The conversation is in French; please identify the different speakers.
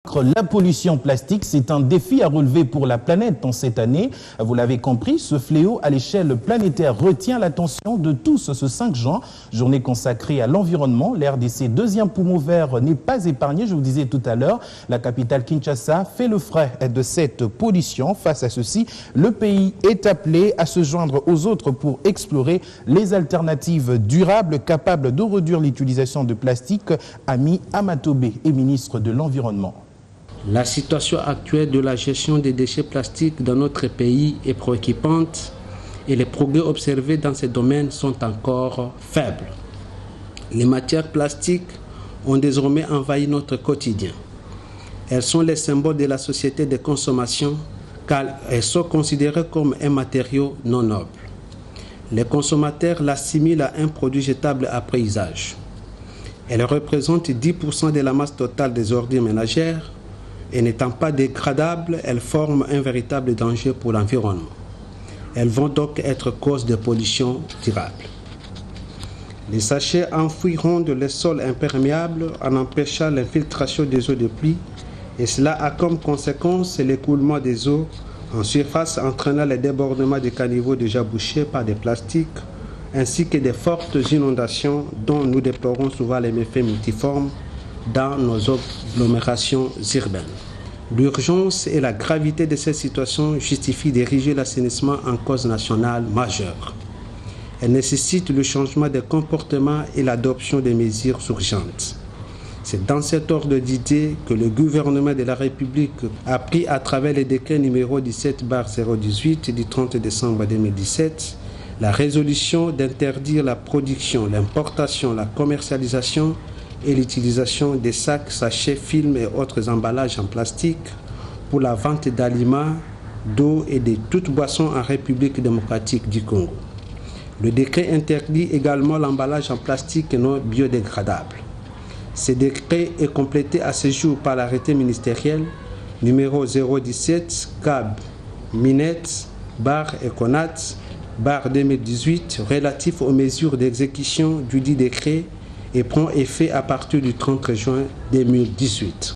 Speaker 1: La pollution plastique, c'est un défi à relever pour la planète en cette année. Vous l'avez compris, ce fléau à l'échelle planétaire retient l'attention de tous ce 5 juin, journée consacrée à l'environnement. L'RDC, deuxième poumon vert, n'est pas épargné. Je vous disais tout à l'heure, la capitale Kinshasa fait le frais de cette pollution. Face à ceci, le pays est appelé à se joindre aux autres pour explorer les alternatives durables capables de réduire l'utilisation de plastique. Ami Amatobé est ministre de l'Environnement.
Speaker 2: La situation actuelle de la gestion des déchets plastiques dans notre pays est préoccupante et les progrès observés dans ce domaine sont encore faibles. Les matières plastiques ont désormais envahi notre quotidien. Elles sont les symboles de la société de consommation car elles sont considérées comme un matériau non noble. Les consommateurs l'assimilent à un produit jetable après usage. Elles représentent 10% de la masse totale des ordures ménagères. Et n'étant pas dégradables, elles forment un véritable danger pour l'environnement. Elles vont donc être cause de pollution durable. Les sachets enfouiront les sols imperméables en empêchant l'infiltration des eaux de pluie et cela a comme conséquence l'écoulement des eaux en surface entraînant le débordement des caniveaux déjà bouchés par des plastiques ainsi que des fortes inondations dont nous déplorons souvent les méfaits multiformes dans nos agglomérations urbaines. L'urgence et la gravité de cette situation justifient d'ériger l'assainissement en cause nationale majeure. Elle nécessite le changement de comportement et l'adoption de mesures urgentes. C'est dans cet ordre d'idées que le gouvernement de la République a pris à travers le décret numéro 17/018 du 30 décembre 2017 la résolution d'interdire la production, l'importation, la commercialisation et l'utilisation des sacs, sachets, films et autres emballages en plastique pour la vente d'aliments, d'eau et de toutes boissons en République démocratique du Congo. Le décret interdit également l'emballage en plastique non biodégradable. Ce décret est complété à ce jour par l'arrêté ministériel numéro 017 CAB Minet Econat 2018 relatif aux mesures d'exécution du dit décret et prend effet à partir du 30 juin 2018.